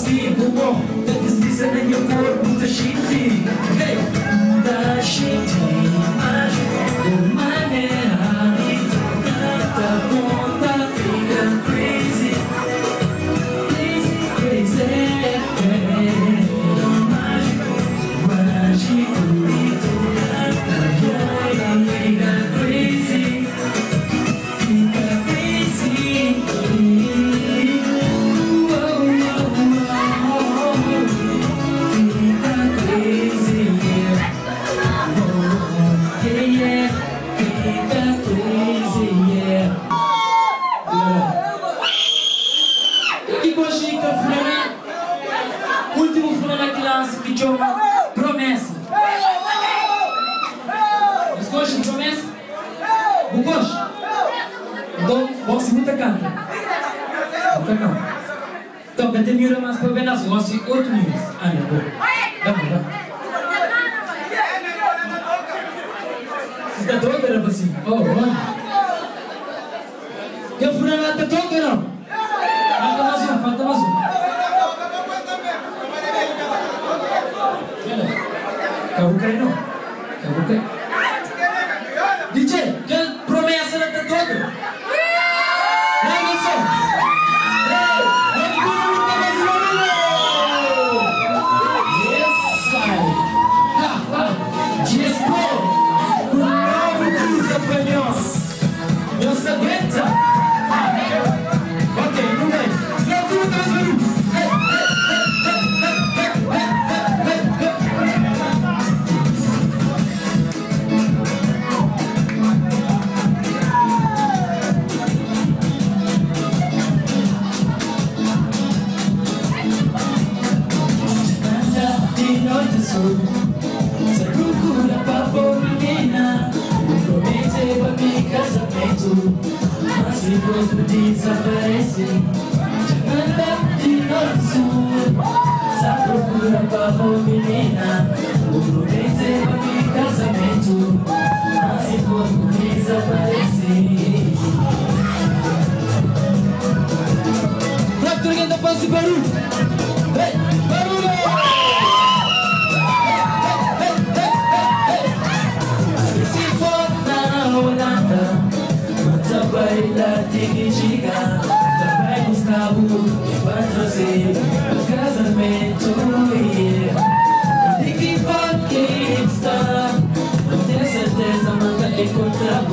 consigo, bom, te desliza no meu corpo, da shitty, hey, da shitty, mágico, de maneira e tanta ponta, fica crazy, crazy, crazy, mágico, mágico e tanta ponta, fica crazy, fica crazy. Último fulano que lança que chama promessa. Vocês gostam de promessa? Não gostam? Então, vamos muita canta. Muita canta. Então, vai ter miura mais para ver nas vozes 8 minutos. Ah, não, bom. Vamos. Você está todo era assim? Oh, olha. Quer fulano lá, tá todo ou não? Falta mais um. Cavucai não. Cavucai. DJ, que promessa não tá toda? Não, você. Yes, pai. Disco. O novo Cruz Apanhos. Não se aguenta. Ok, não vai. Não, tu não tá fazendo. Você procura pra boa menina, promete pra mim casamento, mas depois desaparece. Anda de norte sul. Você procura pra boa menina, promete pra mim casamento, mas depois desaparece. Pra que ninguém tá fazendo barulho? Barulho! Baila tiki-tica, vai buscar o vai trazer o casamento. Tiki fucking está, não tenho certeza, manda encontrar o.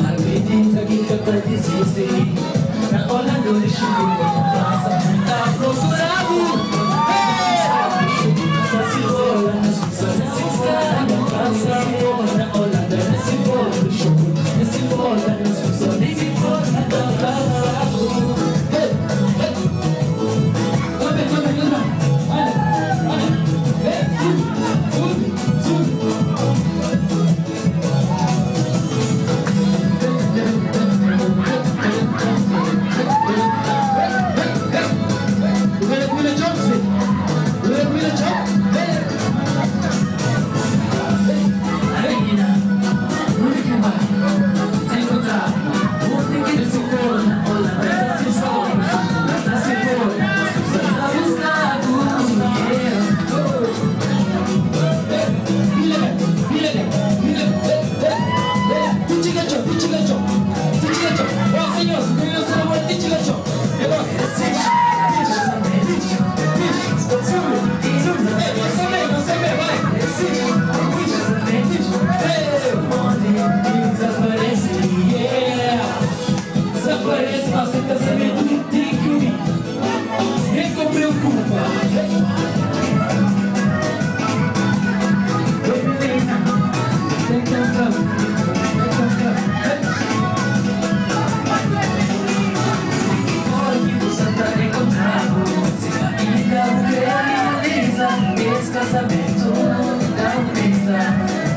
Acredita que canta desiste, na hora do lixo não passa, tá procurado. Tá se rolando, só nesses caras não passa, na hora desse bolo do show, nesse bolo. Casamento não pensa,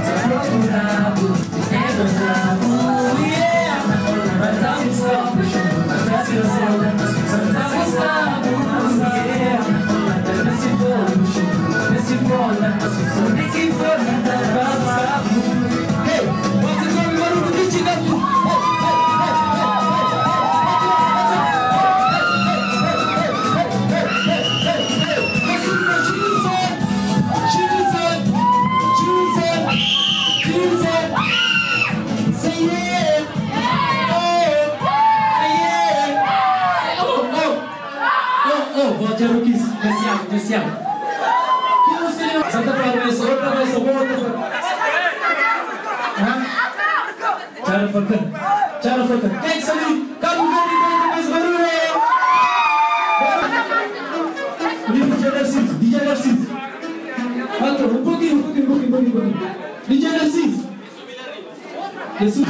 tá procurado, encontrado, yeah! Mas tá buscando, mas tá buscando, yeah! Desse ano. Que música ele... Santa Promessa, outra vez. Cara Falcão. Quem que sabe? Cabo Verde, mais barulho! DJ Narciso. Outro, um pouquinho. DJ Narciso. Jesus.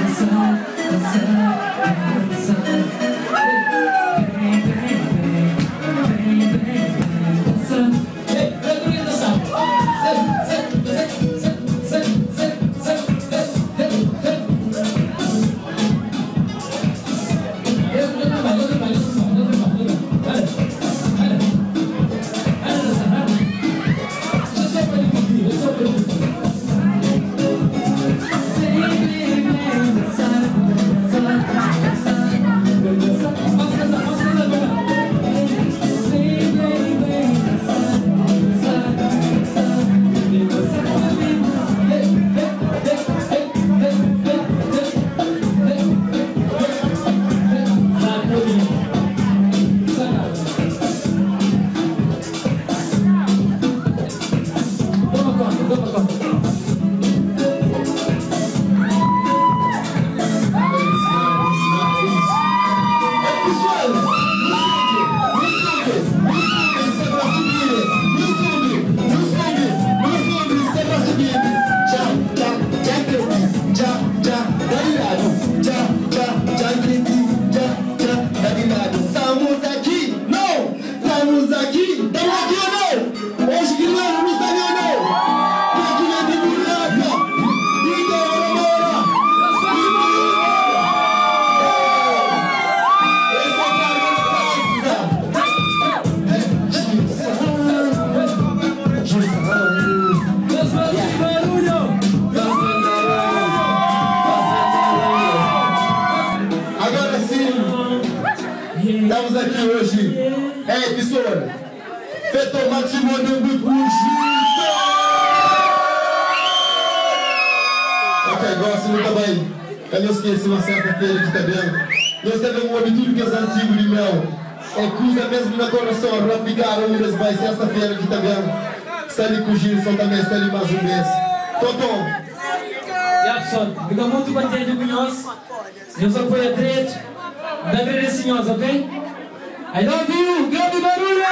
Estamos aqui hoje. Pessoal, feito o máximo de Ok, gosto muito bem. Eu não esqueci uma sexta-feira aqui também. Nós temos um habitude que é antigo de mel. É cruza mesmo na coração, replicar um das mais sexta-feira aqui também. Está ali com o Gilson também, está ali mais um mês. Totom. Jackson, fica muito contente com nós. Deus apoia direito. Dá agradecinhos, ok? I love you! Grande barulho!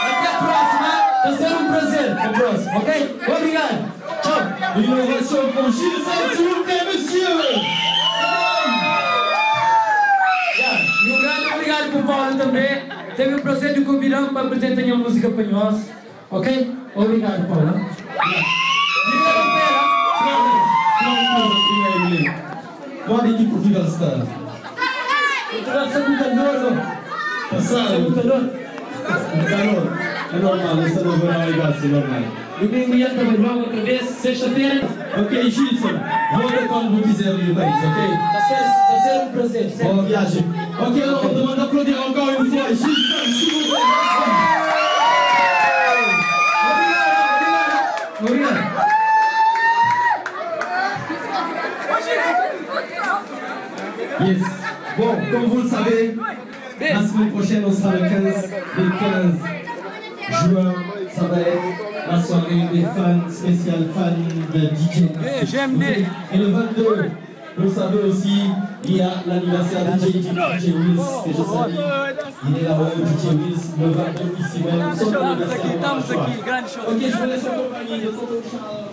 Até a próxima! Vai ser um prazer! Até a próxima, ok? Obrigado! Tchau! Inovação com Gilson, s'il vous plaît, monsieur! E um grande obrigado para o Paulo também. Teve o prazer de convidar para apresentar uma música para nós, ok? Obrigado, Paulo. Pode ir de Portugal Star. Portugal está com calor, Passado. com calor. Calor. É normal, isso não vai ligar, é normal. Domingo já também vamos outra vez, sexta-feira. Ok, Gilson, volta quando quiser ali o país, ok? Está a ser um prazer. Boa viagem. Ok, eu vou mandar aplaudir ao Gal e o Floyd. Gilson, Obrigado. Yes. Bon, comme vous le savez, la semaine prochaine, on sera le 15 juin. Ça va être la soirée des fans, spécial fans de DJ. J'aime bien. Et le 22, vous savez aussi, il y a l'anniversaire de DJ Wills, que je salue. Il est là-bas, DJ Wills, le 22 ici même. Son anniversaire. Ok, je vous laisse en compagnie de Tonton Charles.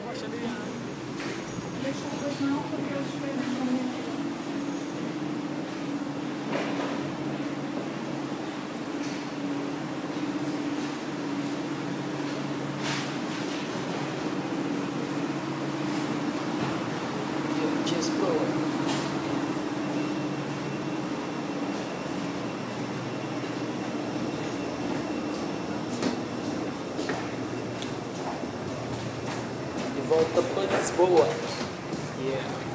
Volta para Lisboa. Yeah.